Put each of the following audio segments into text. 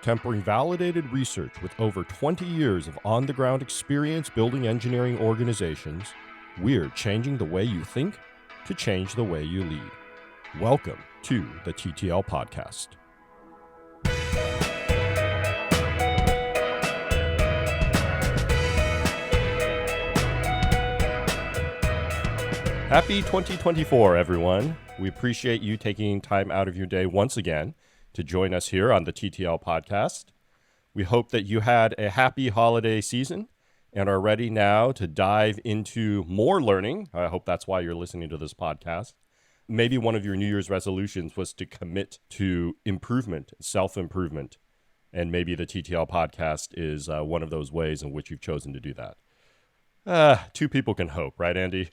Tempering validated research with over 20 years of on-the-ground experience building engineering organizations, we're changing the way you think to change the way you lead. Welcome to the TTL Podcast. Happy 2024, everyone. We appreciate you taking time out of your day once again to join us here on the TTL Podcast. We hope that you had a happy holiday season and are ready now to dive into more learning. I hope that's why you're listening to this podcast. Maybe one of your New Year's resolutions was to commit to improvement, self-improvement, and maybe the TTL Podcast is one of those ways in which you've chosen to do that. Two people can hope, right, Andy?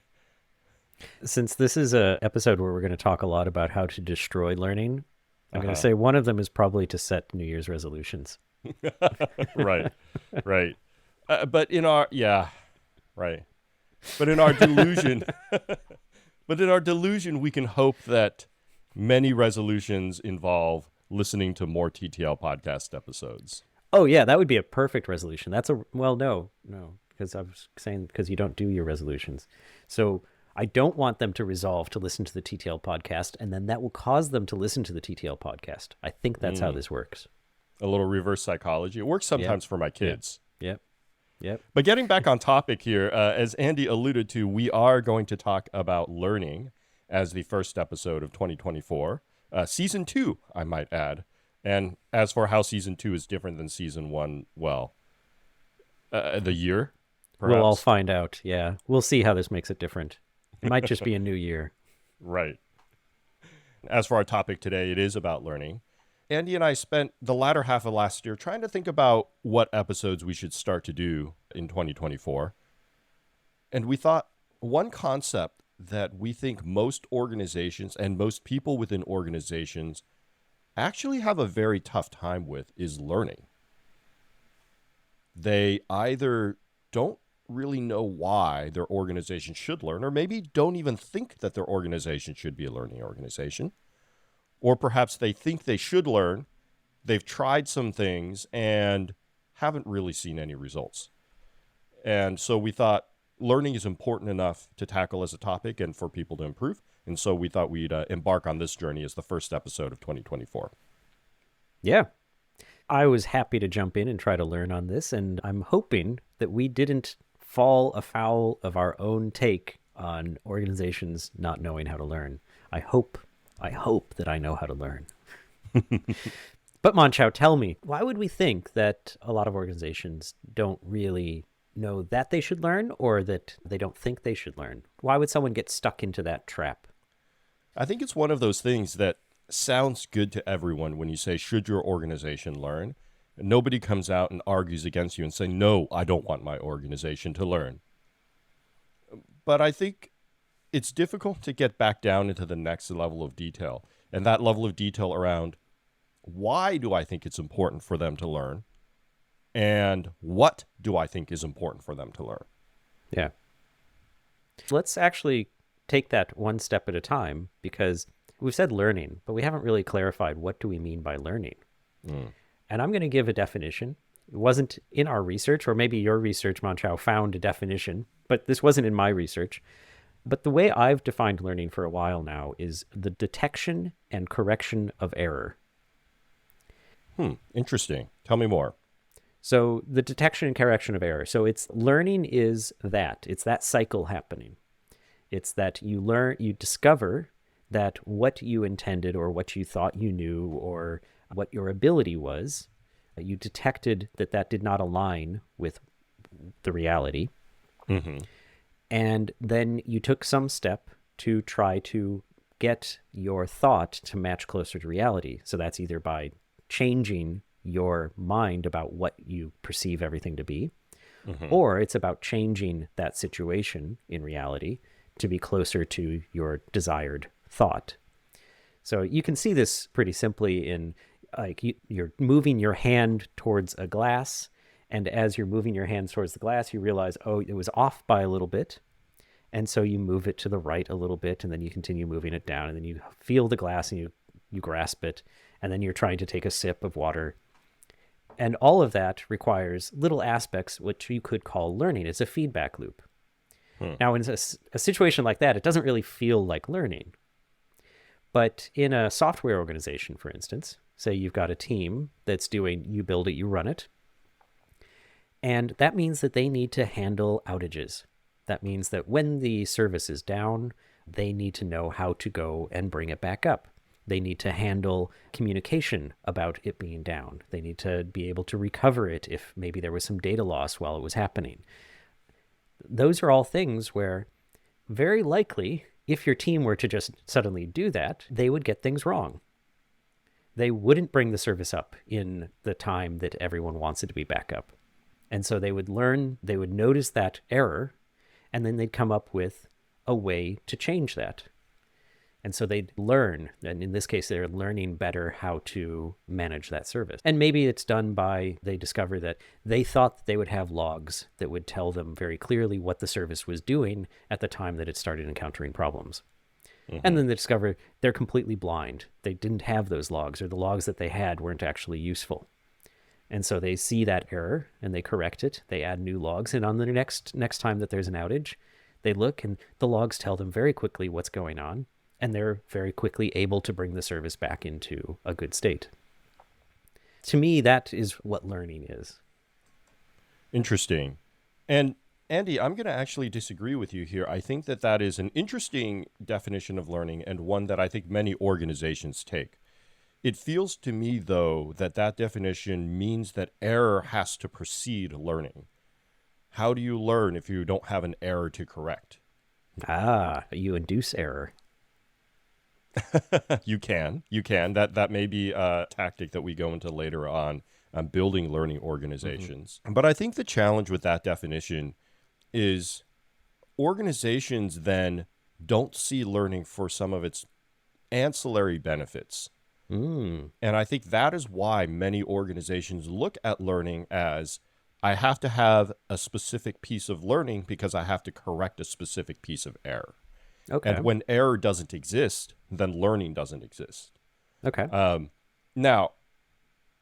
Since this is an episode where we're going to talk a lot about how to destroy learning, I'm going to say one of them is probably to set New Year's resolutions. Right. But in our delusion, we can hope that many resolutions involve listening to more TTL podcast episodes. Oh yeah, that would be a perfect resolution. No, because I was saying because you don't do your resolutions. So I don't want them to resolve to listen to the TTL podcast, and then that will cause them to listen to the TTL podcast. I think that's how this works. A little reverse psychology. It works sometimes for my kids. Yep. But getting back on topic here, as Andy alluded to, we are going to talk about learning as the first episode of 2024. Season 2, I might add. And as for how Season 2 is different than Season 1, the year, perhaps? We'll all find out, yeah. We'll see how this makes it different. It might just be a new year. Right. As for our topic today, it is about learning. Andy and I spent the latter half of last year trying to think about what episodes we should start to do in 2024. And we thought one concept that we think most organizations and most people within organizations actually have a very tough time with is learning. They either don't really know why their organization should learn, or maybe don't even think that their organization should be a learning organization. Or perhaps they think they should learn, they've tried some things and haven't really seen any results. And so we thought learning is important enough to tackle as a topic and for people to improve. And so we thought we'd embark on this journey as the first episode of 2024. Yeah. I was happy to jump in and try to learn on this, and I'm hoping that we didn't fall afoul of our own take on organizations not knowing how to learn. I hope that I know how to learn. But Mon-Chaio, tell me, why would we think that a lot of organizations don't really know that they should learn, or that they don't think they should learn? Why would someone get stuck into that trap? I think it's one of those things that sounds good to everyone when you say, should your organization learn? And nobody comes out and argues against you and say, no, I don't want my organization to learn. But I think it's difficult to get back down into the next level of detail. And that level of detail around why do I think it's important for them to learn? And what do I think is important for them to learn? Yeah. Let's actually take that one step at a time, because we've said learning, but we haven't really clarified what do we mean by learning. And I'm going to give a definition. It wasn't in our research, or maybe your research, Mon-Chaio, found a definition, but this wasn't in my research. But the way I've defined learning for a while now is the detection and correction of error. Interesting. Tell me more. So the detection and correction of error. So it's learning is that. It's that cycle happening. It's that you discover that what you intended or what you thought you knew or what your ability was, you detected that did not align with the reality. Mm-hmm. And then you took some step to try to get your thought to match closer to reality. So that's either by changing your mind about what you perceive everything to be, or it's about changing that situation in reality to be closer to your desired thought. So you can see this pretty simply in you're moving your hand towards a glass, and as you're moving your hands towards the glass, you realize, oh, it was off by a little bit. And so you move it to the right a little bit, and then you continue moving it down, and then you feel the glass and you grasp it, and then you're trying to take a sip of water. And all of that requires little aspects which you could call learning. It's a feedback loop. Now, in a situation like that, it doesn't really feel like learning. But in a software organization, for instance, say you've got a team that's doing you build it, you run it. And that means that they need to handle outages. That means that when the service is down, they need to know how to go and bring it back up. They need to handle communication about it being down. They need to be able to recover it if maybe there was some data loss while it was happening. Those are all things where very likely, if your team were to just suddenly do that, they would get things wrong. They wouldn't bring the service up in the time that everyone wants it to be back up. And so they would notice that error, and then they'd come up with a way to change that. And so they'd learn, and in this case, they're learning better how to manage that service. And maybe it's done by, they discover that they thought that they would have logs that would tell them very clearly what the service was doing at the time that it started encountering problems. And then they discover they're completely blind. They didn't have those logs, or the logs that they had weren't actually useful. And so they see that error and they correct it. They add new logs. And on the next time that there's an outage, they look and the logs tell them very quickly what's going on. And they're very quickly able to bring the service back into a good state. To me, that is what learning is. Interesting. And Andy, I'm going to actually disagree with you here. I think that that is an interesting definition of learning and one that I think many organizations take. It feels to me, though, that that definition means that error has to precede learning. How do you learn if you don't have an error to correct? You induce error. You can. That may be a tactic that we go into later on building learning organizations. But I think the challenge with that definition is organizations then don't see learning for some of its ancillary benefits. And I think that is why many organizations look at learning as, I have to have a specific piece of learning because I have to correct a specific piece of error. Okay. And when error doesn't exist, then learning doesn't exist. Okay. Now,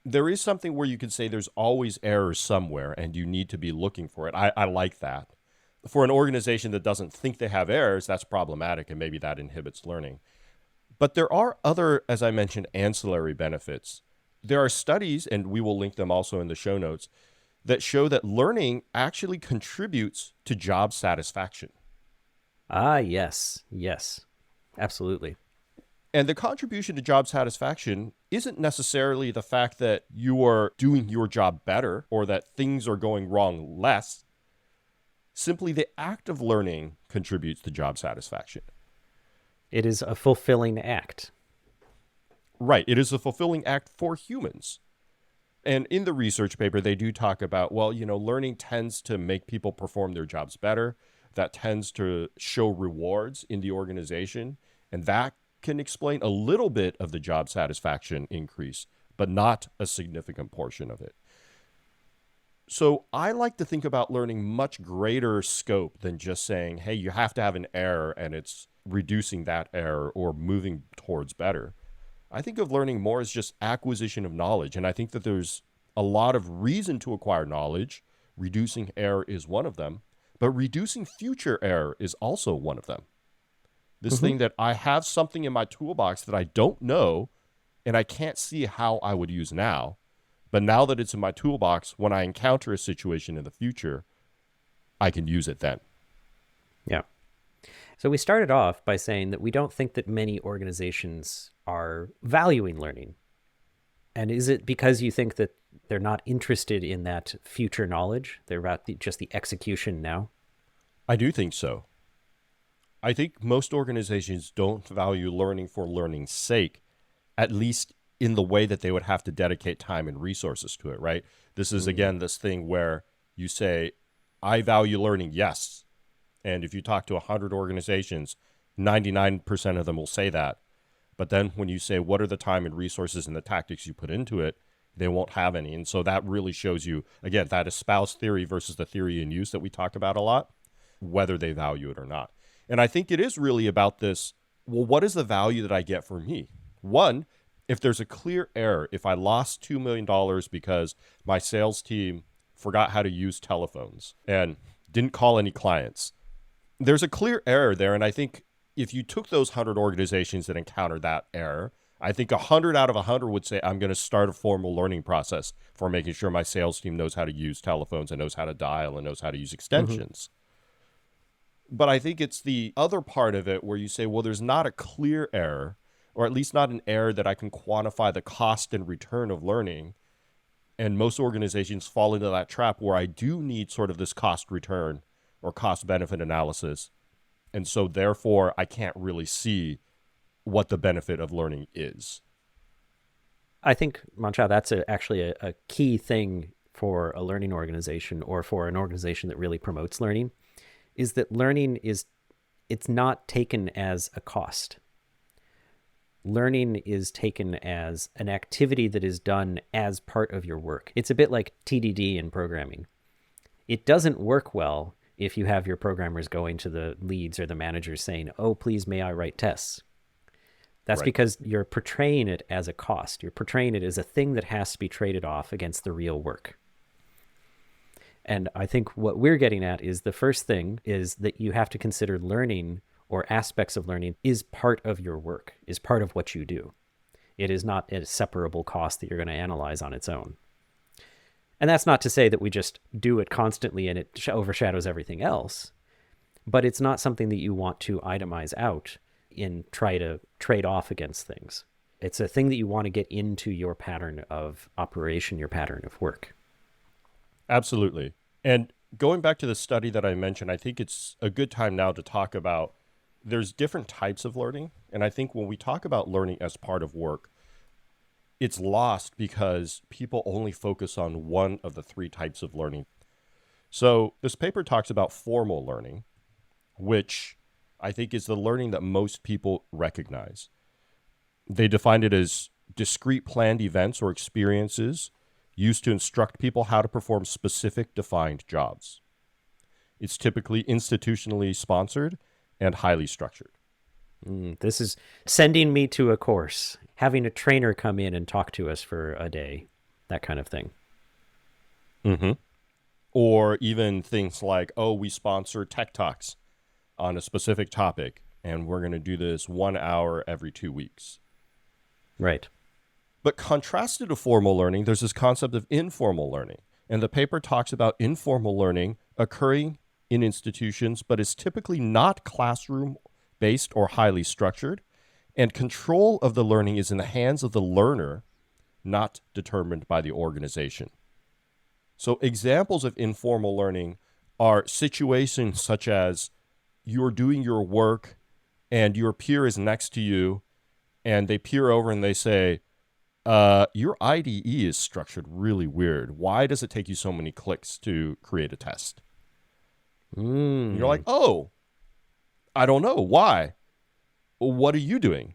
there is something where you can say there's always errors somewhere and you need to be looking for it. I like that. For an organization that doesn't think they have errors, that's problematic, and maybe that inhibits learning. But there are other, as I mentioned, ancillary benefits. There are studies, and we will link them also in the show notes, that show that learning actually contributes to job satisfaction. Yes, absolutely. And the contribution to job satisfaction isn't necessarily the fact that you are doing your job better or that things are going wrong less. Simply the act of learning contributes to job satisfaction. It is a fulfilling act. Right. It is a fulfilling act for humans. And in the research paper, they do talk about, learning tends to make people perform their jobs better. That tends to show rewards in the organization. And that can explain a little bit of the job satisfaction increase, but not a significant portion of it. So I like to think about learning much greater scope than just saying, hey, you have to have an error and it's reducing that error or moving towards better. I think of learning more as just acquisition of knowledge. And I think that there's a lot of reason to acquire knowledge. Reducing error is one of them, but reducing future error is also one of them. This thing that I have something in my toolbox that I don't know and I can't see how I would use now. But now that it's in my toolbox, when I encounter a situation in the future, I can use it then. Yeah. So we started off by saying that we don't think that many organizations are valuing learning. And is it because you think that they're not interested in that future knowledge? They're about just the execution now? I do think so. I think most organizations don't value learning for learning's sake, at least in the way that they would have to dedicate time and resources to it, right? This is, again, this thing where you say, I value learning, yes. And if you talk to 100 organizations, 99% of them will say that. But then when you say, what are the time and resources and the tactics you put into it, they won't have any. And so that really shows you, again, that espoused theory versus the theory in use that we talk about a lot, whether they value it or not. And I think it is really about this, well, what is the value that I get for me? One, if there's a clear error, if I lost $2 million because my sales team forgot how to use telephones and didn't call any clients, there's a clear error there. And I think if you took those 100 organizations that encountered that error, I think 100 out of 100 would say, I'm going to start a formal learning process for making sure my sales team knows how to use telephones and knows how to dial and knows how to use extensions. But I think it's the other part of it where you say, well, there's not a clear error, or at least not an error that I can quantify the cost and return of learning. And most organizations fall into that trap where I do need sort of this cost return or cost benefit analysis. And so therefore, I can't really see what the benefit of learning is. I think, Mon-Chaio, that's actually a key thing for a learning organization or for an organization that really promotes learning, is that learning it's not taken as a cost. Learning is taken as an activity that is done as part of your work. It's a bit like TDD in programming. It doesn't work well if you have your programmers going to the leads or the managers saying, oh, please, may I write tests? That's right. Because you're portraying it as a cost. You're portraying it as a thing that has to be traded off against the real work. And I think what we're getting at is the first thing is that you have to consider learning or aspects of learning is part of your work, is part of what you do. It is not a separable cost that you're going to analyze on its own. And that's not to say that we just do it constantly and it overshadows everything else, but it's not something that you want to itemize out and try to trade off against things. It's a thing that you want to get into your pattern of operation, your pattern of work. Absolutely. And going back to the study that I mentioned, I think it's a good time now to talk about there's different types of learning. And I think when we talk about learning as part of work, it's lost because people only focus on one of the three types of learning. So this paper talks about formal learning, which I think is the learning that most people recognize. They defined it as discrete planned events or experiences used to instruct people how to perform specific defined jobs. It's typically institutionally sponsored and highly structured. This is sending me to a course, having a trainer come in and talk to us for a day, that kind of thing. Or even things like, oh, we sponsor Tech Talks on a specific topic, and we're going to do this 1 hour every 2 weeks. Right. But contrasted to formal learning, there's this concept of informal learning. And the paper talks about informal learning occurring in institutions, but is typically not classroom-based or highly structured. And control of the learning is in the hands of the learner, not determined by the organization. So examples of informal learning are situations such as you're doing your work and your peer is next to you and they peer over and they say, your IDE is structured really weird. Why does it take you so many clicks to create a test? And you're like, oh, I don't know. Why? Well, what are you doing?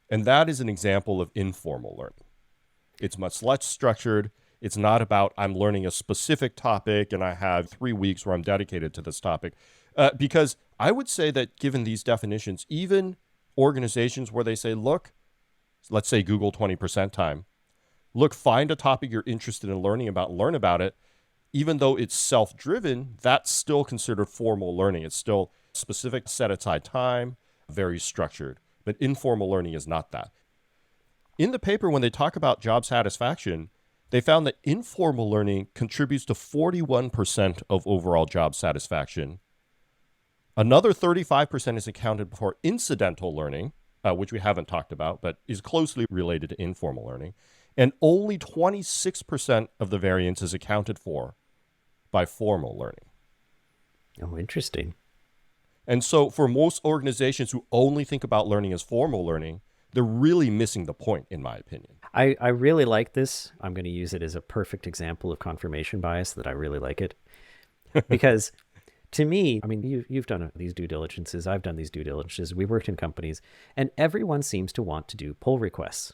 And that is an example of informal learning. It's much less structured. It's not about I'm learning a specific topic and I have 3 weeks where I'm dedicated to this topic. Because I would say that given these definitions, even organizations where they say, look, let's say Google 20% time, look, find a topic you're interested in learning about, learn about it. Even though it's self-driven, that's still considered formal learning. It's still specific set aside time, very structured. But informal learning is not that. In the paper, when they talk about job satisfaction, they found that informal learning contributes to 41% of overall job satisfaction. Another 35% is accounted for incidental learning, which we haven't talked about, but is closely related to informal learning. And only 26% of the variance is accounted for by formal learning. Oh, interesting. And so for most organizations who only think about learning as formal learning, they're really missing the point, in my opinion. I really like this. I'm going to use it as a perfect example of confirmation bias that I really like it. Because to me, I mean, you've done these due diligences. I've done these due diligences. We worked in companies, and everyone seems to want to do pull requests.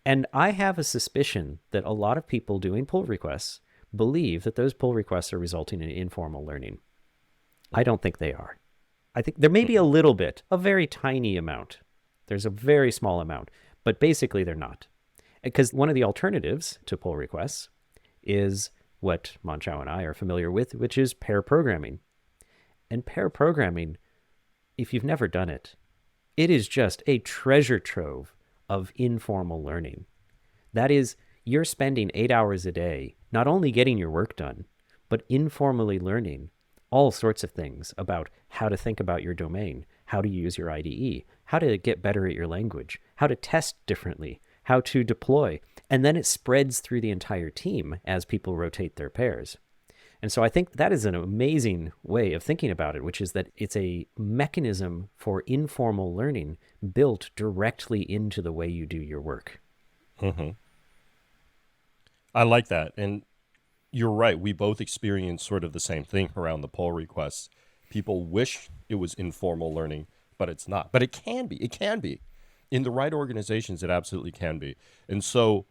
And I have a suspicion that a lot of people doing pull requests believe that those pull requests are resulting in informal learning. I don't think they are. I think there may be a little bit, a very tiny amount There's a very small amount, but basically they're not. Because one of the alternatives to pull requests is what Mon-Chaio and I are familiar with, which is pair programming. And pair programming, if you've never done it, it is just a treasure trove of informal learning. That is, you're spending 8 hours a day not only getting your work done, but informally learning all sorts of things about how to think about your domain, how to use your IDE, how to get better at your language, how to test differently, how to deploy. And then it spreads through the entire team as people rotate their pairs. And so I think that is an amazing way of thinking about it, which is that it's a mechanism for informal learning built directly into the way you do your work. Mm-hmm. I like that. And you're right. We both experience sort of the same thing around the pull requests. People wish it was informal learning, but it's not. But it can be. It can be. In the right organizations, it absolutely can be. And so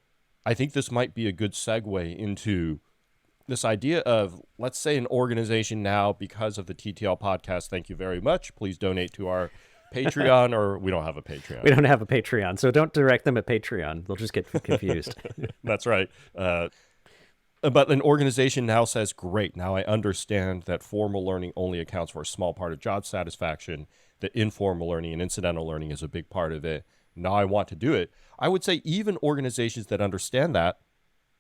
I think this might be a good segue into this idea of, let's say, an organization now, because of the TTL podcast, thank you very much. Please donate to our Patreon, or we don't have a Patreon. We don't have a Patreon, so don't direct them at Patreon. They'll just get confused. That's right. But an organization now says, great, now I understand that formal learning only accounts for a small part of job satisfaction, that informal learning and incidental learning is a big part of it. Now I want to do it. I would say even organizations that understand that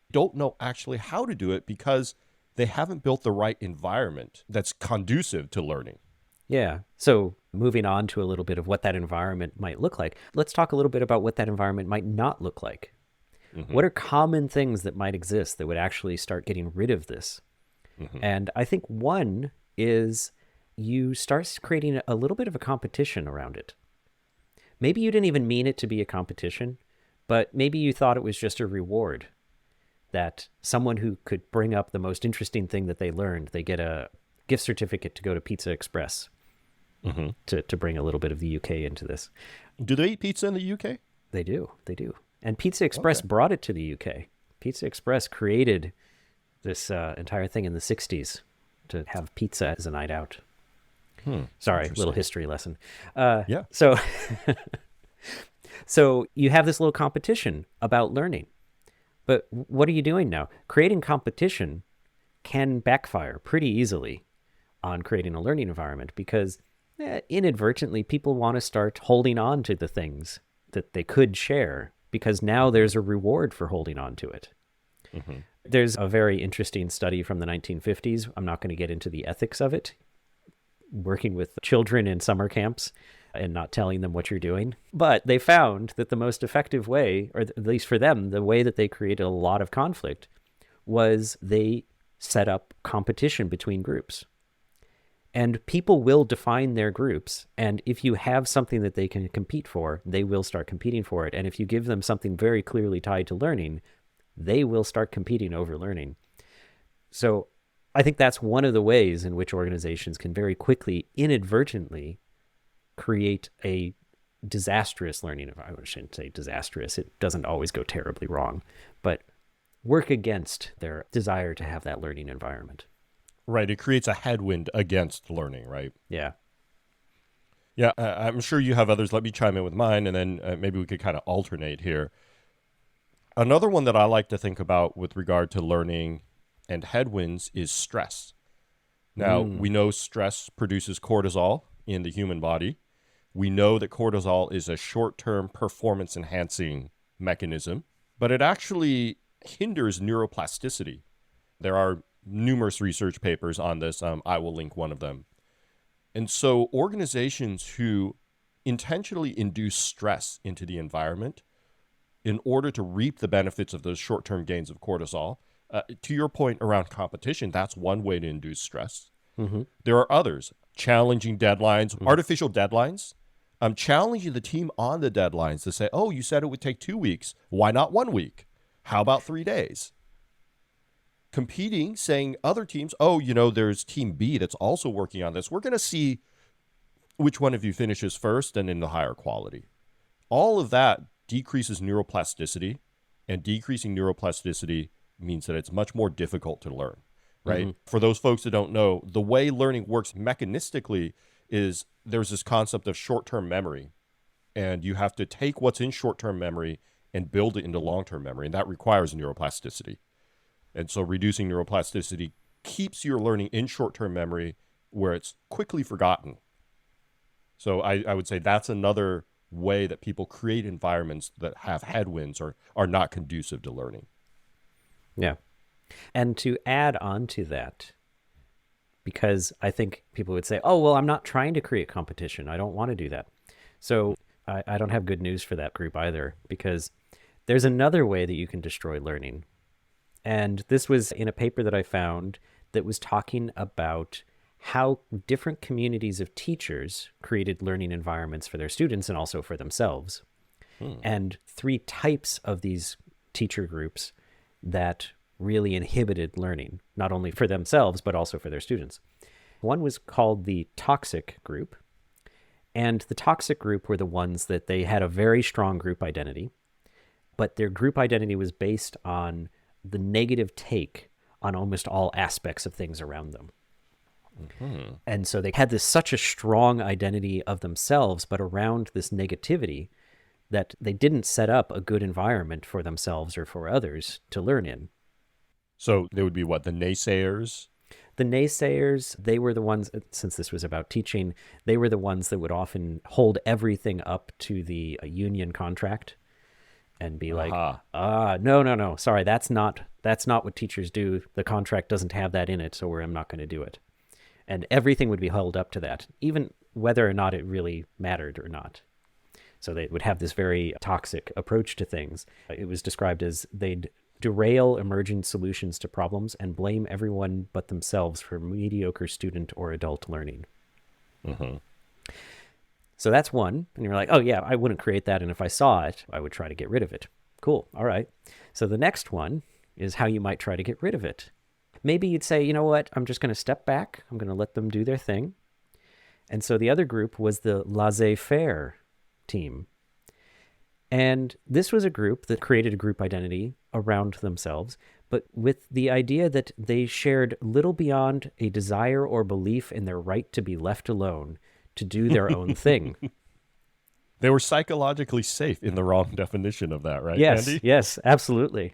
don't know actually how to do it because they haven't built the right environment that's conducive to learning. Yeah. So moving on to a little bit of what that environment might look like, let's talk a little bit about what that environment might not look like. Mm-hmm. What are common things that might exist that would actually start getting rid of this? Mm-hmm. And I think one is you start creating a little bit of a competition around it. Maybe you didn't even mean it to be a competition, but maybe you thought it was just a reward. That someone who could bring up the most interesting thing that they learned, they get a gift certificate to go to Pizza Express, mm-hmm. to bring a little bit of the UK into this. Do they eat pizza in the UK? They do. And Pizza Express brought it to the UK. Pizza Express created this entire thing in the 60s to have pizza as a night out. Sorry, little history lesson. Yeah. So you have this little competition about learning. But what are you doing now? Creating competition can backfire pretty easily on creating a learning environment because inadvertently people want to start holding on to the things that they could share because now there's a reward for holding on to it. Mm-hmm. There's a very interesting study from the 1950s. I'm not going to get into the ethics of it, working with children in summer camps and not telling them what you're doing. But they found that the most effective way, or at least for them, the way that they created a lot of conflict was they set up competition between groups. And people will define their groups. And if you have something that they can compete for, they will start competing for it. And if you give them something very clearly tied to learning, they will start competing over learning. So I think that's one of the ways in which organizations can very quickly, inadvertently, create a disastrous learning environment. I shouldn't say disastrous. It doesn't always go terribly wrong, but work against their desire to have that learning environment. Right. It creates a headwind against learning, right? Yeah. Yeah. I'm sure you have others. Let me chime in with mine, and then maybe we could kind of alternate here. Another one that I like to think about with regard to learning and headwinds is stress. Now, we know stress produces cortisol in the human body. We know that cortisol is a short-term performance-enhancing mechanism, but it actually hinders neuroplasticity. There are numerous research papers on this. I will link one of them. And so organizations who intentionally induce stress into the environment in order to reap the benefits of those short-term gains of cortisol, to your point around competition, that's one way to induce stress. Mm-hmm. There are others. Challenging deadlines, artificial deadlines. Challenging the team on the deadlines to say, oh, you said it would take 2 weeks. Why not 1 week? How about 3 days? Competing, saying other teams, oh, there's team B that's also working on this. We're going to see which one of you finishes first and in the higher quality. All of that decreases neuroplasticity, and decreasing neuroplasticity means that it's much more difficult to learn. Right? Mm-hmm. For those folks that don't know, the way learning works mechanistically is there's this concept of short-term memory. and you have to take what's in short-term memory and build it into long-term memory, and that requires neuroplasticity. And so reducing neuroplasticity keeps your learning in short-term memory where it's quickly forgotten. So I would say that's another way that people create environments that have headwinds or are not conducive to learning. Yeah. And to add on to that, because I think people would say, oh, well, I'm not trying to create competition. I don't want to do that. So I don't have good news for that group either, because there's another way that you can destroy learning. And this was in a paper that I found that was talking about how different communities of teachers created learning environments for their students and also for themselves. And 3 types of these teacher groups that really inhibited learning, not only for themselves, but also for their students. One was called the toxic group. And the toxic group were the ones that they had a very strong group identity, but their group identity was based on the negative take on almost all aspects of things around them. And so they had such a strong identity of themselves, but around this negativity, that they didn't set up a good environment for themselves or for others to learn in. So they would be what, the naysayers? The naysayers, they were the ones, since this was about teaching, they were the ones that would often hold everything up to the union contract and be like, no, sorry, that's not what teachers do. The contract doesn't have that in it, so I'm not going to do it. And everything would be held up to that, even whether or not it really mattered or not. So they would have this very toxic approach to things. It was described as they'd derail emergent solutions to problems and blame everyone but themselves for mediocre student or adult learning. So that's one. And you're like, oh yeah, I wouldn't create that. And if I saw it, I would try to get rid of it. Cool. All right. So the next one is how you might try to get rid of it. Maybe you'd say, you know what? I'm just going to step back. I'm going to let them do their thing. And so the other group was the laissez-faire team. And this was a group that created a group identity around themselves, but with the idea that they shared little beyond a desire or belief in their right to be left alone to do their own thing. They were psychologically safe in the wrong definition of that, right, Yes, Andy? yes, absolutely.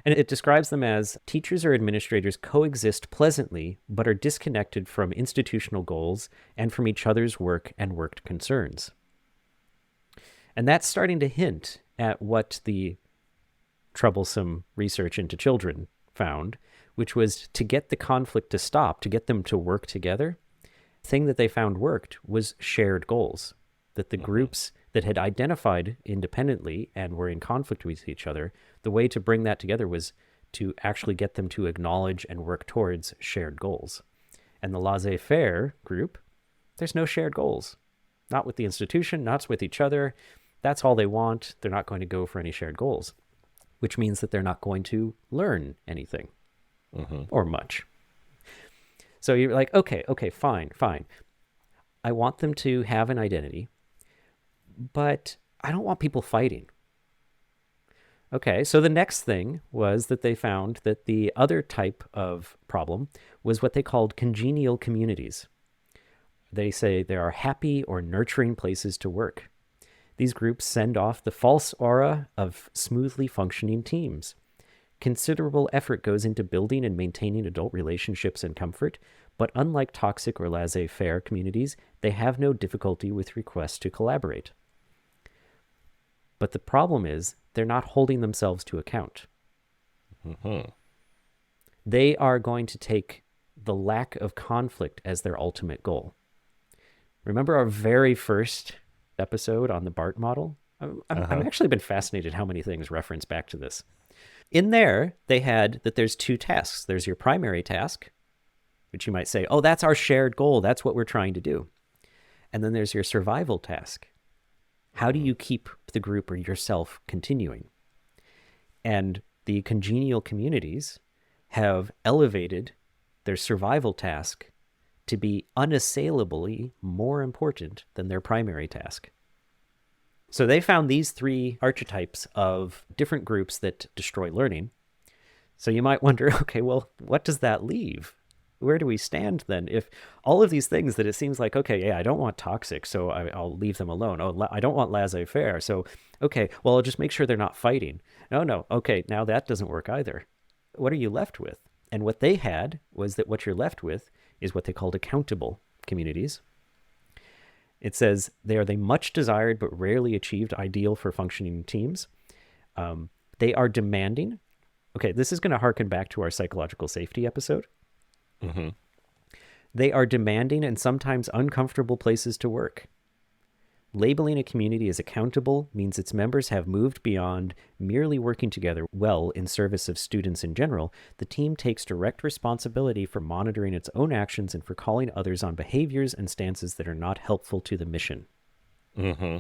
And it describes them as teachers or administrators coexist pleasantly, but are disconnected from institutional goals and from each other's work and work concerns. And that's starting to hint at what the troublesome research into children found, which was to get the conflict to stop, to get them to work together. The thing that they found worked was shared goals, that the groups that had identified independently and were in conflict with each other, the way to bring that together was to actually get them to acknowledge and work towards shared goals. And the laissez-faire group, there's no shared goals. Not with the institution, not with each other. That's all they want. They're not going to go for any shared goals, which means that they're not going to learn anything or much. So you're like, okay, fine. I want them to have an identity, but I don't want people fighting. Okay, so the next thing was that they found that the other type of problem was what they called congenial communities. They say there are happy or nurturing places to work. These groups send off the false aura of smoothly functioning teams. Considerable effort goes into building and maintaining adult relationships and comfort, but unlike toxic or laissez-faire communities, they have no difficulty with requests to collaborate. But the problem is, they're not holding themselves to account. They are going to take the lack of conflict as their ultimate goal. Remember our very first episode on the BART model? I've actually been fascinated how many things reference back to this. In there, they had that there's 2 tasks. There's your primary task, which you might say, oh, that's our shared goal. That's what we're trying to do. And then there's your survival task. How do you keep the group or yourself continuing? And the congenial communities have elevated their survival task to be unassailably more important than their primary task. So they found these 3 archetypes of different groups that destroy learning. So you might wonder, okay, well, what does that leave? where do we stand then? If all of these things that it seems like, okay, yeah, I don't want toxic, so I'll leave them alone. Oh, I don't want laissez-faire, so okay, well, I'll just make sure they're not fighting. No, okay, now that doesn't work either. What are you left with? And what they had was that what you're left with is what they called accountable communities. It says they are the much desired but rarely achieved ideal for functioning teams. They are demanding. Okay, this is going to harken back to our psychological safety episode. Mm-hmm. They are demanding and sometimes uncomfortable places to work. Labeling a community as accountable means its members have moved beyond merely working together well in service of students in general. The team takes direct responsibility for monitoring its own actions and for calling others on behaviors and stances that are not helpful to the mission. Mm-hmm.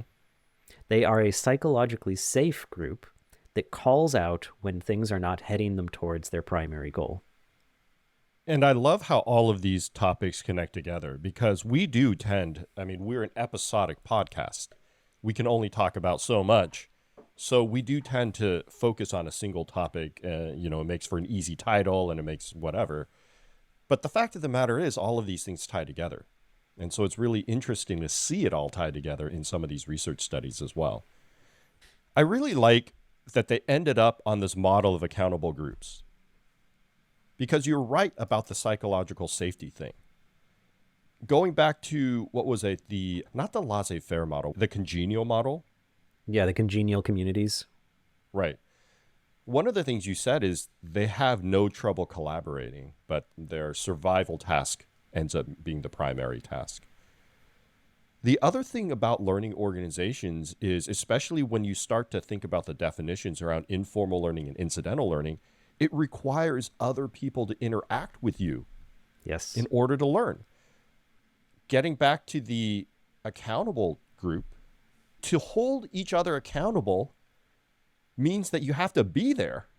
They are a psychologically safe group that calls out when things are not heading them towards their primary goal. And I love how all of these topics connect together because we do tend, I mean, we're an episodic podcast. We can only talk about so much. So we do tend to focus on a single topic. It makes for an easy title and it makes whatever. But the fact of the matter is all of these things tie together. And so it's really interesting to see it all tied together in some of these research studies as well. I really like that they ended up on this model of accountable groups. Because you're right about the psychological safety thing. Going back to, what was it, not the laissez-faire model, the congenial model? Yeah, the congenial communities. Right. One of the things you said is they have no trouble collaborating, but their survival task ends up being the primary task. The other thing about learning organizations is, especially when you start to think about the definitions around informal learning and incidental learning, it requires other people to interact with you. Yes. In order to learn. Getting back to the accountable group, to hold each other accountable means that you have to be there.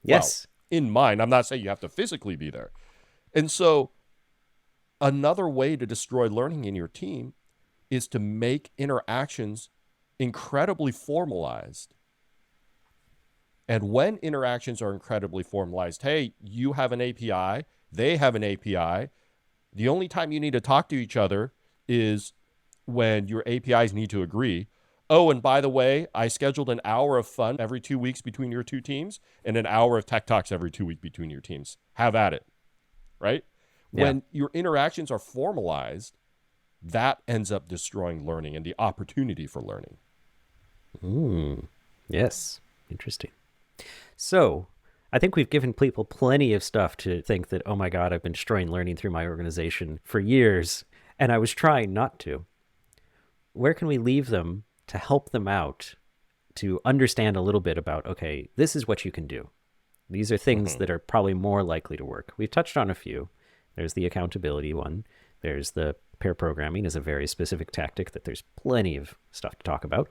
Yes. Well, in mind, I'm not saying you have to physically be there. And so another way to destroy learning in your team is to make interactions incredibly formalized. And when interactions are incredibly formalized, hey, you have an API, they have an API. The only time you need to talk to each other is when your APIs need to agree. Oh, and by the way, I scheduled an hour of fun every 2 weeks between your two teams and an hour of tech talks every 2 weeks between your teams. Have at it, right? Yeah. When your interactions are formalized, that ends up destroying learning and the opportunity for learning. Yes. Interesting. So I think we've given people plenty of stuff to think that, oh my God, I've been destroying learning through my organization for years, and I was trying not to. Where can we leave them to help them out to understand a little bit about, okay, this is what you can do. These are things that are probably more likely to work. We've touched on a few. There's the accountability one. There's the pair programming is a very specific tactic that there's plenty of stuff to talk about.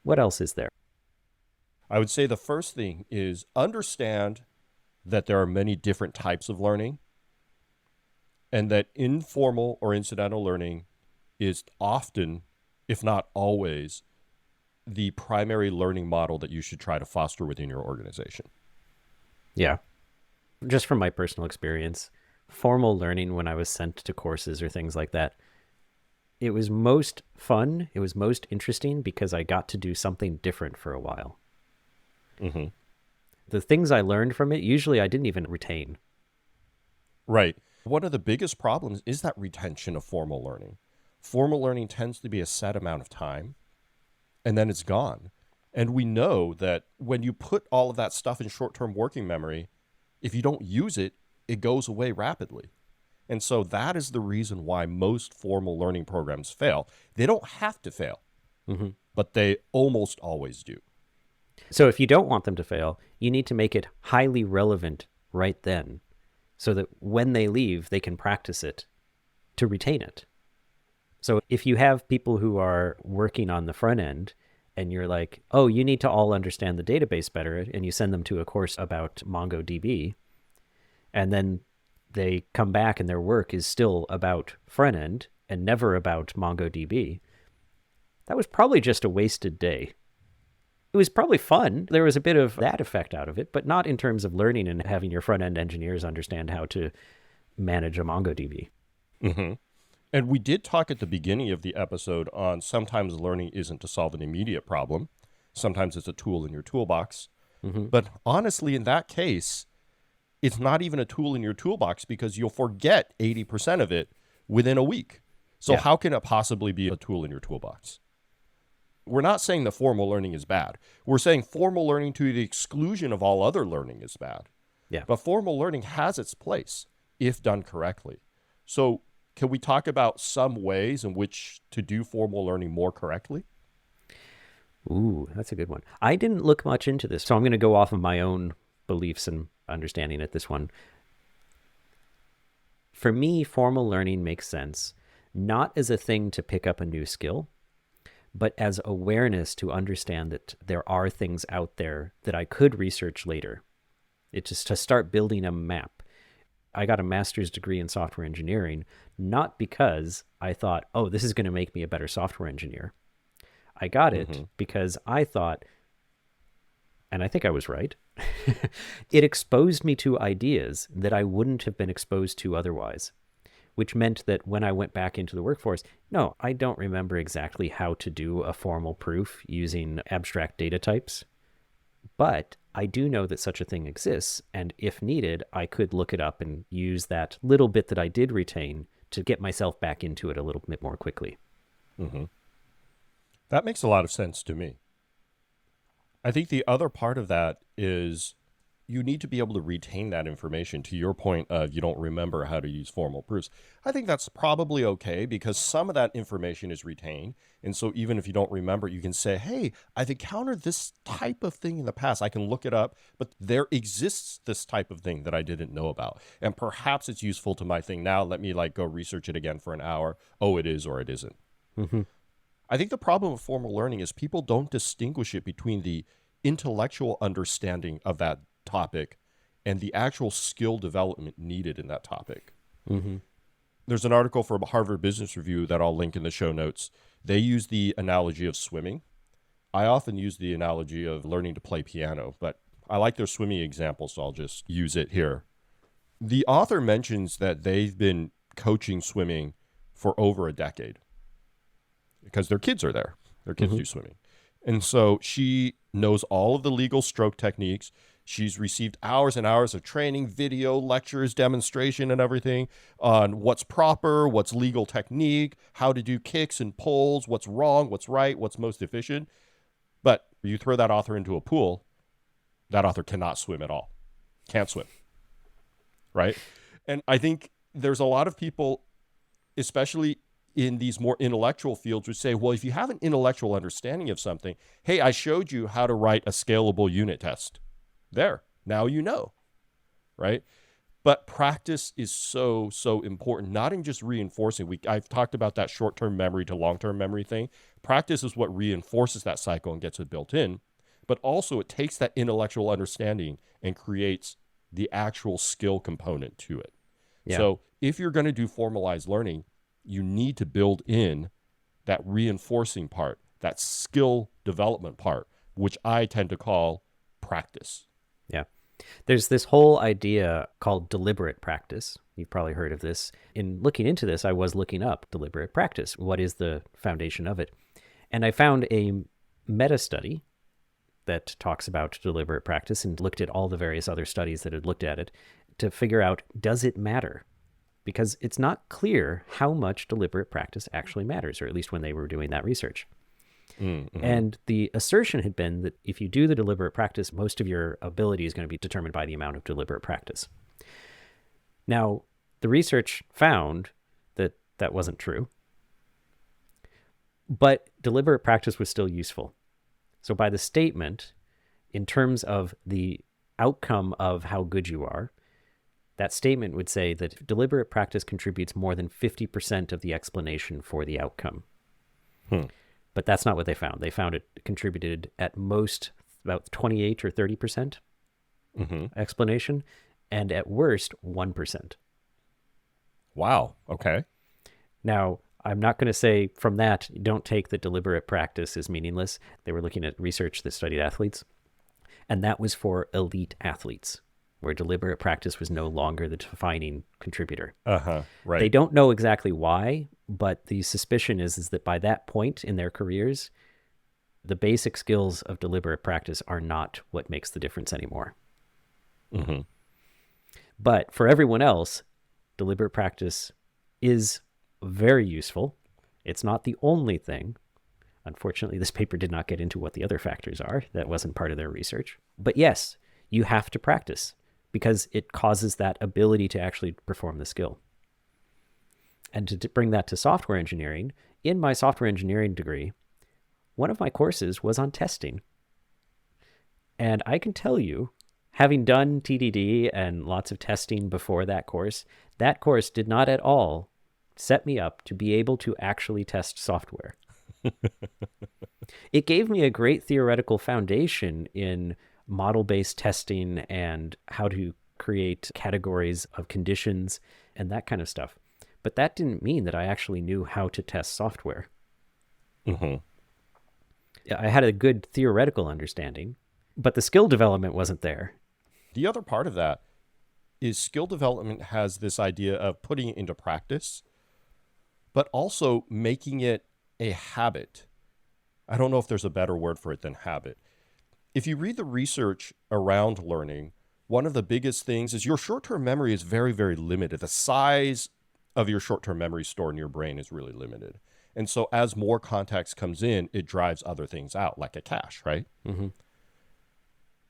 What else is there? I would say the first thing is understand that there are many different types of learning and that informal or incidental learning is often, if not always, the primary learning model that you should try to foster within your organization. Yeah. Just from my personal experience, formal learning when I was sent to courses or things like that, it was most fun, it was most interesting because I got to do something different for a while. Mm-hmm. The things I learned from it, usually I didn't even retain. Right. One of the biggest problems is that retention of formal learning. Formal learning tends to be a set amount of time, and then it's gone. And we know that when you put all of that stuff in short-term working memory, if you don't use it, it goes away rapidly. And so that is the reason why most formal learning programs fail. They don't have to fail, but they almost always do. So if you don't want them to fail, you need to make it highly relevant right then so that when they leave, they can practice it to retain it. So if you have people who are working on the front end and you're like, oh, you need to all understand the database better, and you send them to a course about MongoDB, and then they come back and their work is still about front end and never about MongoDB, that was probably just a wasted day. It was probably fun. There was a bit of that effect out of it, but not in terms of learning and having your front end engineers understand how to manage a MongoDB. Mm-hmm. And we did talk at the beginning of the episode on sometimes learning isn't to solve an immediate problem. Sometimes it's a tool in your toolbox. Mm-hmm. But honestly, in that case, it's not even a tool in your toolbox because you'll forget 80% of it within a week. So Yeah. how can it possibly be a tool in your toolbox? We're not saying that formal learning is bad. We're saying formal learning to the exclusion of all other learning is bad. Yeah. But formal learning has its place if done correctly. So can we talk about some ways in which to do formal learning more correctly? Ooh, that's a good one. I didn't look much into this, so I'm going to go off of my own beliefs and understanding at this one. For me, formal learning makes sense, not as a thing to pick up a new skill, but as awareness to understand that there are things out there that I could research later. It's just to start building a map. I got a master's degree in software engineering, not because I thought, oh, this is going to make me a better software engineer. I got it because I thought, and I think I was right, it exposed me to ideas that I wouldn't have been exposed to otherwise, which meant that when I went back into the workforce, no, I don't remember exactly how to do a formal proof using abstract data types, but I do know that such a thing exists, and if needed, I could look it up and use that little bit that I did retain to get myself back into it a little bit more quickly. Mm-hmm. That makes a lot of sense to me. I think the other part of that is you need to be able to retain that information. To your point of you don't remember how to use formal proofs, I think that's probably okay because some of that information is retained. And so even if you don't remember, you can say, hey, I've encountered this type of thing in the past. I can look it up, but there exists this type of thing that I didn't know about. And perhaps it's useful to my thing now. Let me go research it again for an hour. Oh, it is or it isn't. Mm-hmm. I think the problem with formal learning is people don't distinguish it between the intellectual understanding of that topic and the actual skill development needed in that topic. Mm-hmm. There's an article from Harvard Business Review that I'll link in the show notes. They use the analogy of swimming. I often use the analogy of learning to play piano, but I like their swimming example, so I'll just use it here. The author mentions that they've been coaching swimming for over a decade because their kids are there. Their kids do swimming. And so she knows all of the legal stroke techniques. She's received hours and hours of training, video, lectures, demonstration, and everything on what's proper, what's legal technique, how to do kicks and pulls, what's wrong, what's right, what's most efficient. But you throw that author into a pool, that author cannot swim at all. Can't swim. Right? And I think there's a lot of people, especially in these more intellectual fields, would say, well, if you have an intellectual understanding of something, hey, I showed you how to write a scalable unit test. There, now you know, right? But practice is so, so important, not in just reinforcing. I've talked about that short-term memory to long-term memory thing. Practice is what reinforces that cycle and gets it built in. But also it takes that intellectual understanding and creates the actual skill component to it. Yeah. So if you're going to do formalized learning, you need to build in that reinforcing part, that skill development part, which I tend to call practice. Yeah. There's this whole idea called deliberate practice. You've probably heard of this. In looking into this, I was looking up deliberate practice. What is the foundation of it? And I found a meta study that talks about deliberate practice and looked at all the various other studies that had looked at it to figure out, does it matter? Because it's not clear how much deliberate practice actually matters, or at least when they were doing that research. Mm-hmm. And the assertion had been that if you do the deliberate practice, most of your ability is going to be determined by the amount of deliberate practice. Now, the research found that that wasn't true, but deliberate practice was still useful. So by the statement, in terms of the outcome of how good you are, that statement would say that deliberate practice contributes more than 50% of the explanation for the outcome. But that's not what they found. They found it contributed at most about 28 or 30% explanation, and at worst, 1%. Wow. Okay. Now, I'm not going to say from that, don't take that deliberate practice is meaningless. They were looking at research that studied athletes, and that was for elite athletes. where deliberate practice was no longer the defining contributor. Right. They don't know exactly why, but the suspicion is that by that point in their careers, the basic skills of deliberate practice are not what makes the difference anymore. Mm-hmm. But for everyone else, deliberate practice is very useful. It's not the only thing. Unfortunately, this paper did not get into what the other factors are. That wasn't part of their research. But yes, you have to practice because it causes that ability to actually perform the skill. And to bring that to software engineering, in my software engineering degree, one of my courses was on testing. And I can tell you, having done TDD and lots of testing before that course did not at all set me up to be able to actually test software. It gave me a great theoretical foundation in model-based testing and how to create categories of conditions and that kind of stuff. But that didn't mean that I actually knew how to test software. Mm-hmm. I had a good theoretical understanding, but the skill development wasn't there. The other part of that is skill development has this idea of putting it into practice, but also making it a habit. I don't know if there's a better word for it than habit. If you read the research around learning, one of the biggest things is your short-term memory is very, very limited. The size of your short-term memory stored in your brain is really limited. And so as more context comes in, it drives other things out, like a cache, right? Mm-hmm.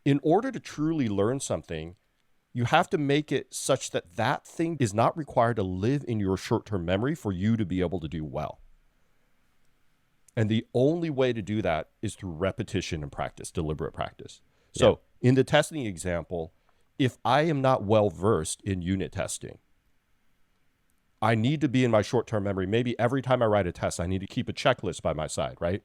In order to truly learn something, you have to make it such that that thing is not required to live in your short-term memory for you to be able to do well. And the only way to do that is through repetition and practice, deliberate practice. So in the testing example, if I am not well versed in unit testing, I need to be in my short-term memory. Maybe every time I write a test, I need to keep a checklist by my side, right?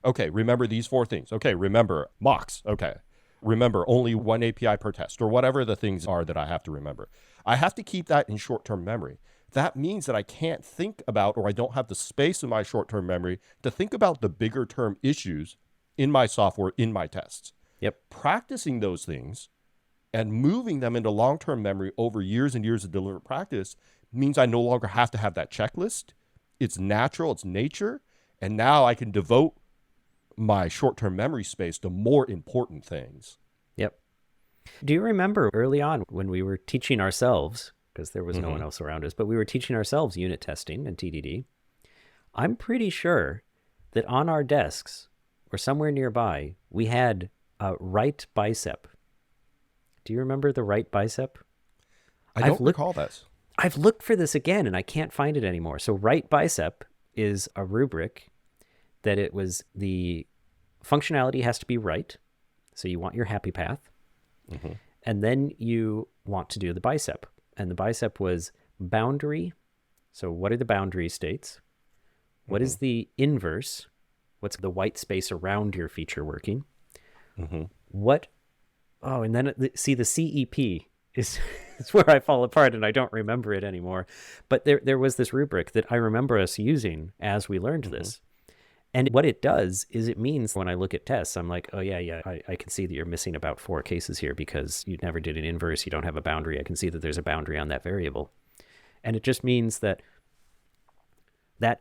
Okay, remember these 4 things. Okay, remember mocks. Okay, remember only 1 API per test, or whatever the things are that I have to remember. I have to keep that in short-term memory. That means that I can't think about, or I don't have the space in my short-term memory to think about the bigger term issues in my software, in my tests. Yep. Practicing those things and moving them into long-term memory over years and years of deliberate practice means I no longer have to have that checklist. It's natural, it's nature, and now I can devote my short-term memory space to more important things. Yep. Do you remember early on when we were teaching ourselves, because there was no one else around us, but we were teaching ourselves unit testing and TDD? I'm pretty sure that on our desks or somewhere nearby, we had a right bicep. Do you remember the right bicep? I don't recall this. I've looked for this again and I can't find it anymore. So right bicep is a rubric that it was the functionality has to be right. So you want your happy path. Mm-hmm. And then you want to do the bicep. And the bicep was boundary. So what are the boundary states? What is the inverse? What's the white space around your feature working? And then see the CEP is where I fall apart and I don't remember it anymore. But there was this rubric that I remember us using as we learned this. And what it does is it means when I look at tests, I'm like, oh, yeah, I can see that you're missing about 4 cases here because you never did an inverse. You don't have a boundary. I can see that there's a boundary on that variable. And it just means that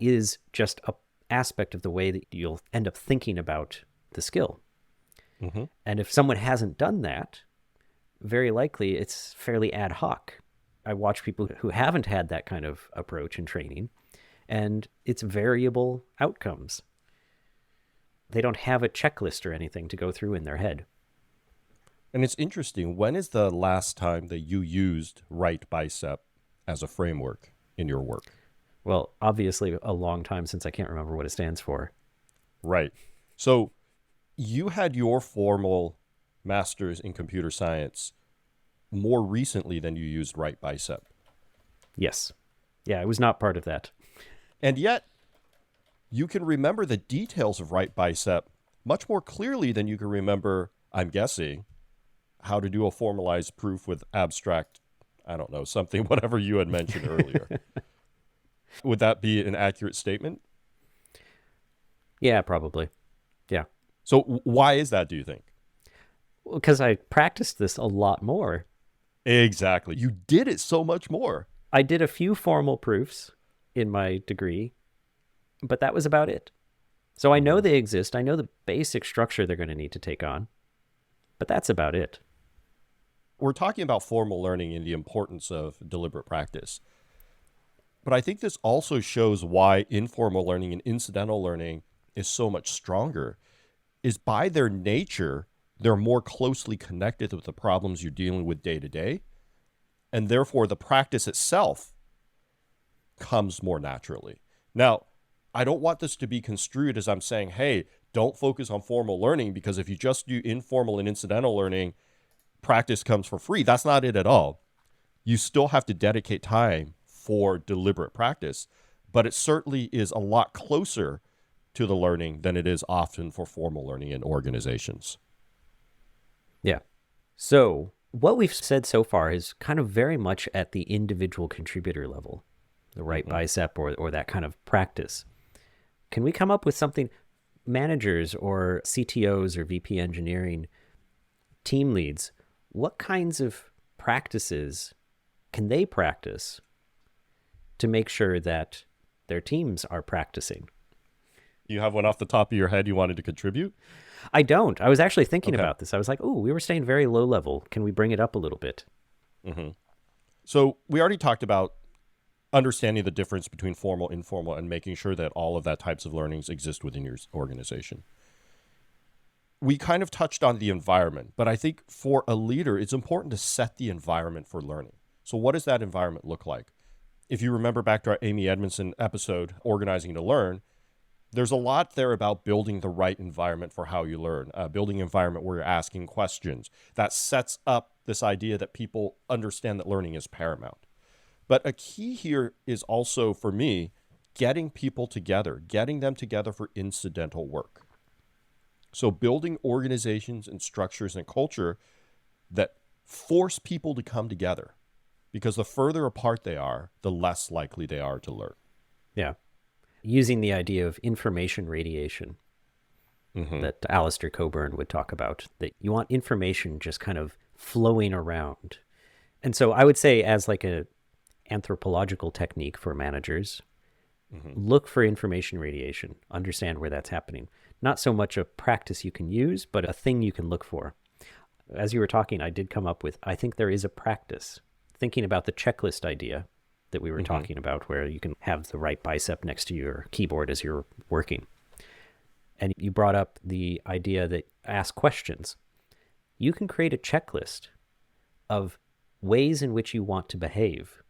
is just an aspect of the way that you'll end up thinking about the skill. And if someone hasn't done that, very likely it's fairly ad hoc. I watch people who haven't had that kind of approach and training, and it's variable outcomes. They don't have a checklist or anything to go through in their head. And it's interesting. When is the last time that you used right bicep as a framework in your work? Well, obviously a long time since I can't remember what it stands for. Right. So you had your formal master's in computer science more recently than you used right bicep. Yes. Yeah, it was not part of that. And yet, you can remember the details of right bicep much more clearly than you can remember, I'm guessing, how to do a formalized proof with abstract, I don't know, something, whatever you had mentioned earlier. Would that be an accurate statement? Yeah, probably. Yeah. So why is that, do you think? Because I practiced this a lot more. Exactly. You did it so much more. I did a few formal proofs in my degree, but that was about it. So I know Mhm. they exist. I know the basic structure they're going to need to take on, but that's about it. We're talking about formal learning and the importance of deliberate practice. But I think this also shows why informal learning and incidental learning is so much stronger, is by their nature, they're more closely connected with the problems you're dealing with day to day. And therefore, the practice itself comes more naturally. Now, I don't want this to be construed as I'm saying, hey, don't focus on formal learning because if you just do informal and incidental learning, practice comes for free. That's not it at all. You still have to dedicate time for deliberate practice, but it certainly is a lot closer to the learning than it is often for formal learning in organizations. Yeah. So what we've said so far is kind of very much at the individual contributor level, the right Mm-hmm. bicep or that kind of practice. Can we come up with something managers or CTOs or VP engineering team leads, what kinds of practices can they practice to make sure that their teams are practicing? You have one off the top of your head you wanted to contribute? I don't. I was actually thinking Okay. about this. I was like, oh, we were staying very low level. Can we bring it up a little bit? Mm-hmm. So we already talked about understanding the difference between formal, informal, and making sure that all of that types of learnings exist within your organization. We kind of touched on the environment, but I think for a leader, it's important to set the environment for learning. So what does that environment look like? If you remember back to our Amy Edmondson episode, Organizing to Learn, there's a lot there about building the right environment for how you learn, building an environment where you're asking questions. That sets up this idea that people understand that learning is paramount. But a key here is also, for me, getting people together, getting them together for incidental work. So building organizations and structures and culture that force people to come together, because the further apart they are, the less likely they are to learn. Yeah. Using the idea of information radiation Mm-hmm. that Alistair Coburn would talk about, that you want information just kind of flowing around. And so I would say, as like a anthropological technique for managers, Mm-hmm. look for information radiation, understand where that's happening. Not so much a practice you can use, but a thing you can look for. As you were talking, I did come up with, I think there is a practice. Thinking about the checklist idea that we were Mm-hmm. talking about, where you can have the right bicep next to your keyboard as you're working. And you brought up the idea that ask questions. You can create a checklist of ways in which you want to behave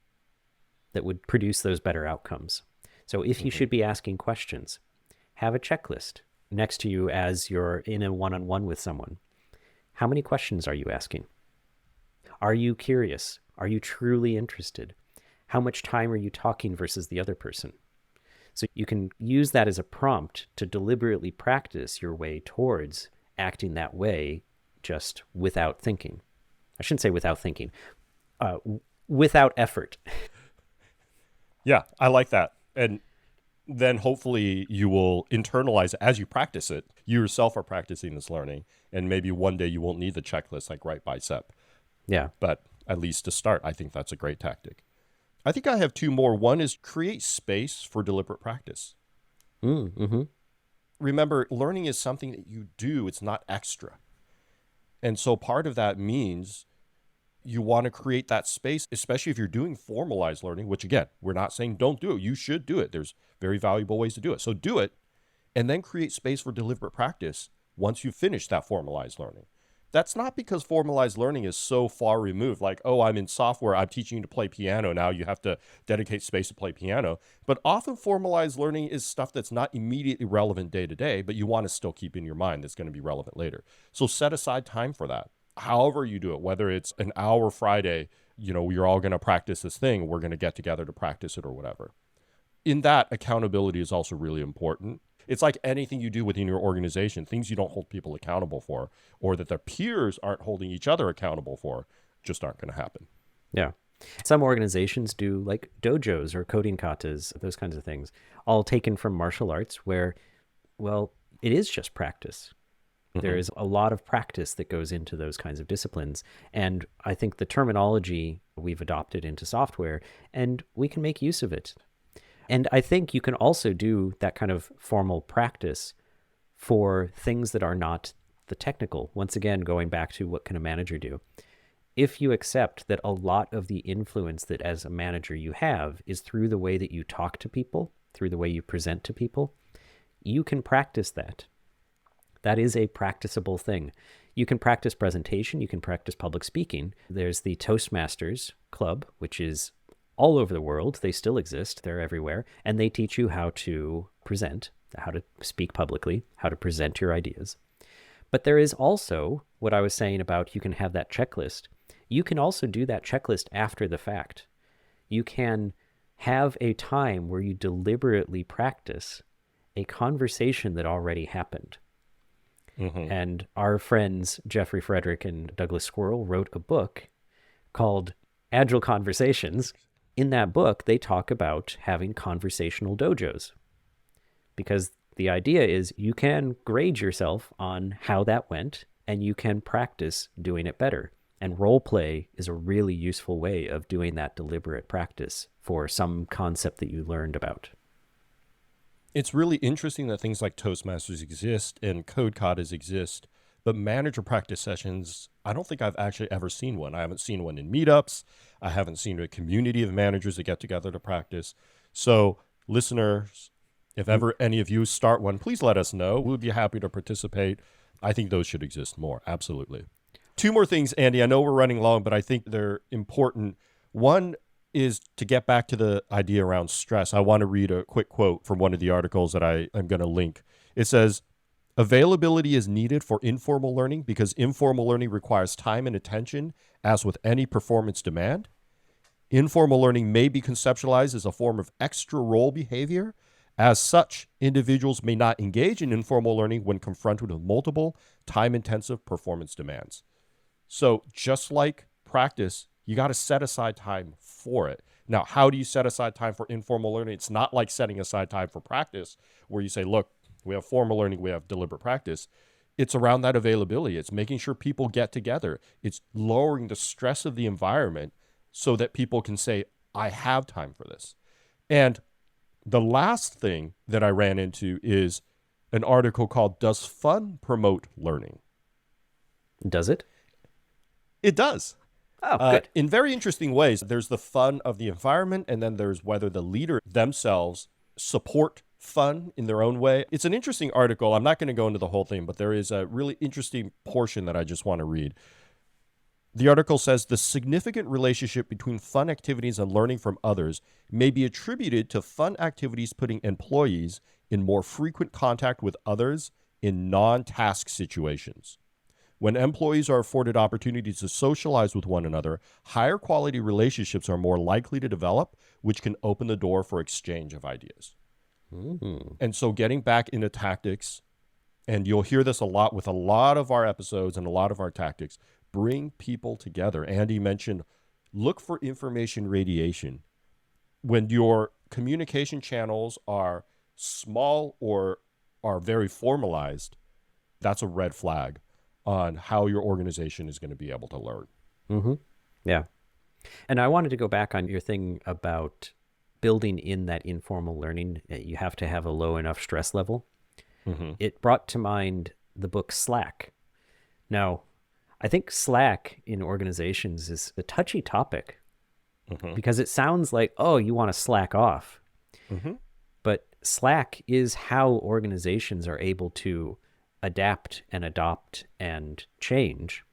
that would produce those better outcomes. So if you Mm-hmm. should be asking questions, have a checklist next to you as you're in a one-on-one with someone. How many questions are you asking? Are you curious? Are you truly interested? How much time are you talking versus the other person? So you can use that as a prompt to deliberately practice your way towards acting that way just without thinking. I shouldn't say without thinking, uh, without effort. Yeah, I like that. And then hopefully you will internalize it as you practice it. You yourself are practicing this learning, and maybe one day you won't need the checklist like right bicep. Yeah. But at least to start, I think that's a great tactic. I think I have two more. One is create space for deliberate practice. Mm-hmm. Remember, learning is something that you do, it's not extra. And so part of that means you want to create that space, especially if you're doing formalized learning, which again, we're not saying don't do it. You should do it. There's very valuable ways to do it. So do it and then create space for deliberate practice once you finish that formalized learning. That's not because formalized learning is so far removed, like, oh, I'm in software, I'm teaching you to play piano. Now you have to dedicate space to play piano. But often formalized learning is stuff that's not immediately relevant day to day, but you want to still keep in your mind that's going to be relevant later. So set aside time for that. However you do it, whether it's an hour Friday, you're all going to practice this thing, we're going to get together to practice it or whatever. In that, accountability is also really important. It's like anything you do within your organization, things you don't hold people accountable for, or that their peers aren't holding each other accountable for, just aren't going to happen. Yeah. Some organizations do like dojos or coding katas, those kinds of things, all taken from martial arts where, well, it is just practice. There's a lot of practice that goes into those kinds of disciplines. And I think the terminology we've adopted into software, and we can make use of it. And I think you can also do that kind of formal practice for things that are not the technical. Once again, going back to what can a manager do? If you accept that a lot of the influence that as a manager you have is through the way that you talk to people, through the way you present to people, you can practice that. That is a practicable thing. You can practice presentation. You can practice public speaking. There's the Toastmasters Club, which is all over the world. They still exist. They're everywhere. And they teach you how to present, how to speak publicly, how to present your ideas. But there is also what I was saying about you can have that checklist. You can also do that checklist after the fact. You can have a time where you deliberately practice a conversation that already happened. And our friends, Jeffrey Frederick and Douglas Squirrel, wrote a book called Agile Conversations. In that book, they talk about having conversational dojos, because the idea is you can grade yourself on how that went and you can practice doing it better. And role play is a really useful way of doing that deliberate practice for some concept that you learned about. It's really interesting that things like Toastmasters exist and Codecaddas exist, but manager practice sessions, I don't think I've actually ever seen one. I haven't seen one in meetups. I haven't seen a community of managers that get together to practice. So listeners, if ever any of you start one, please let us know. We'd be happy to participate. I think those should exist more. Absolutely. Two more things, Andy. I know we're running long, but I think they're important. One is to get back to the idea around stress. I want to read a quick quote from one of the articles that I'm going to link. It says, "Availability is needed for informal learning because informal learning requires time and attention, as with any performance demand. Informal learning may be conceptualized as a form of extra role behavior. As such, individuals may not engage in informal learning when confronted with multiple time-intensive performance demands." So just like practice, you got to set aside time for it. Now, how do you set aside time for informal learning? It's not like setting aside time for practice where you say, look, we have formal learning, we have deliberate practice. It's around that availability. It's making sure people get together. It's lowering the stress of the environment so that people can say, I have time for this. And the last thing that I ran into is an article called "Does Fun Promote Learning?" Does it? It does. Oh, good. In very interesting ways. There's the fun of the environment, and then there's whether the leader themselves support fun in their own way. It's an interesting article. I'm not going to go into the whole thing, but there is a really interesting portion that I just want to read. The article says the significant relationship between fun activities and learning from others may be attributed to fun activities putting employees in more frequent contact with others in non-task situations. When employees are afforded opportunities to socialize with one another, higher quality relationships are more likely to develop, which can open the door for exchange of ideas. And so getting back into tactics, and you'll hear this a lot with a lot of our episodes and a lot of our tactics, bring people together. Andy mentioned, look for information radiation. When your communication channels are small or are very formalized, that's a red flag on how your organization is going to be able to learn. Yeah. And I wanted to go back on your thing about building in that informal learning. You have to have a low enough stress level. It brought to mind the book Slack. Now, I think Slack in organizations is a touchy topic because it sounds like, oh, you want to slack off. But Slack is how organizations are able to adapt and adopt and change,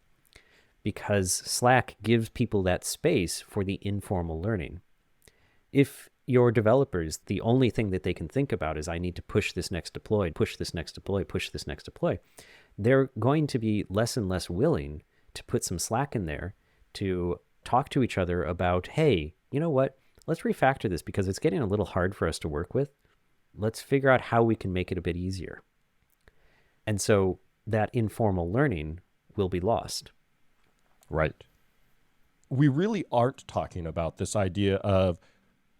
because Slack gives people that space for the informal learning. If your developers, the only thing that they can think about is I need to push this next deploy, push this next deploy, push this next deploy, they're going to be less and less willing to put some slack in there to talk to each other about, hey, you know what? Let's refactor this because it's getting a little hard for us to work with. Let's figure out how we can make it a bit easier. And so that informal learning will be lost. Right. We really aren't talking about this idea of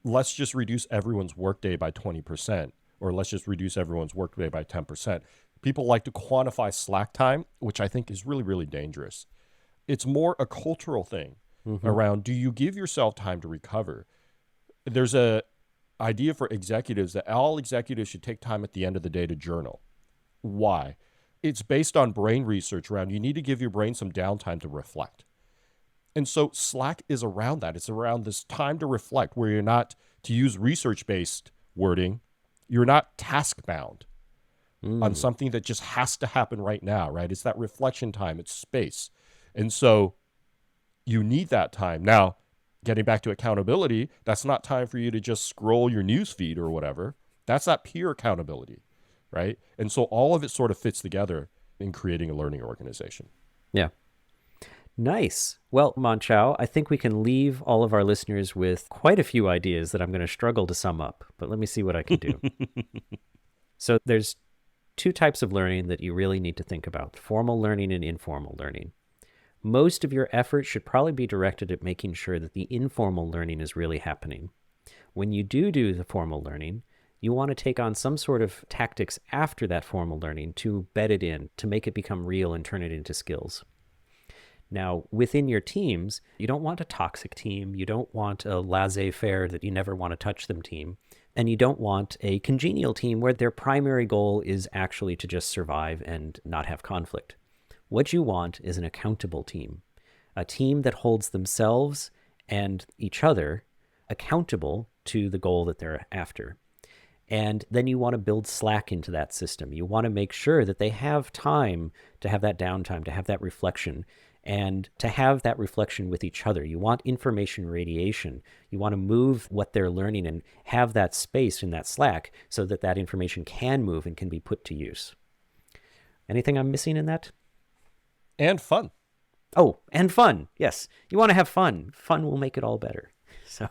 let's just reduce everyone's workday by 20%, or let's just reduce everyone's workday by 10%. People like to quantify slack time, which I think is really, really dangerous. It's more a cultural thing around, do you give yourself time to recover? There's a idea for executives that all executives should take time at the end of the day to journal. Why? It's based on brain research around you need to give your brain some downtime to reflect. And so Slack is around that. It's around this time to reflect where you're not, to use research-based wording, you're not task-bound on something that just has to happen right now, right? It's that reflection time. It's space. And so you need that time. Now, getting back to accountability, that's not time for you to just scroll your news feed or whatever. That's not peer accountability, right? And so all of it sort of fits together in creating a learning organization. Yeah. Nice. Well, Mon-Chaio, I think we can leave all of our listeners with quite a few ideas that I'm going to struggle to sum up, but let me see what I can do. So there's two types of learning that you really need to think about: formal learning and informal learning. Most of your effort should probably be directed at making sure that the informal learning is really happening. When you do the formal learning, you want to take on some sort of tactics after that formal learning to bed it in, to make it become real and turn it into skills. Now, within your teams, you don't want a toxic team. You don't want a laissez-faire that you never want to touch them team. And you don't want a congenial team where their primary goal is actually to just survive and not have conflict. What you want is an accountable team, a team that holds themselves and each other accountable to the goal that they're after. And then you want to build slack into that system. You want to make sure that they have time to have that downtime, to have that reflection, and to have that reflection with each other. You want information radiation. You want to move what they're learning and have that space in that slack so that that information can move and can be put to use. Anything I'm missing in that? And fun. Oh, and fun. Yes. You want to have fun. Fun will make it all better. So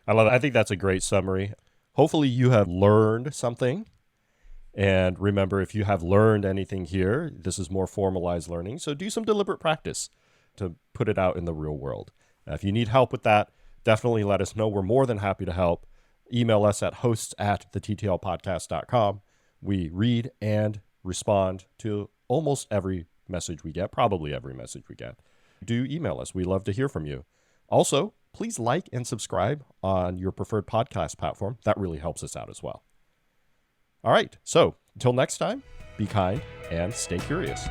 I love it. I think that's a great summary. Hopefully you have learned something. And remember, if you have learned anything here, this is more formalized learning. So do some deliberate practice to put it out in the real world. If you need help with that, definitely let us know. We're more than happy to help. Email us at hosts@thettlpodcast.com. We read and respond to almost every message we get, probably every message we get. Do email us. We love to hear from you. Also, please like and subscribe on your preferred podcast platform. That really helps us out as well. All right, so until next time, be kind and stay curious.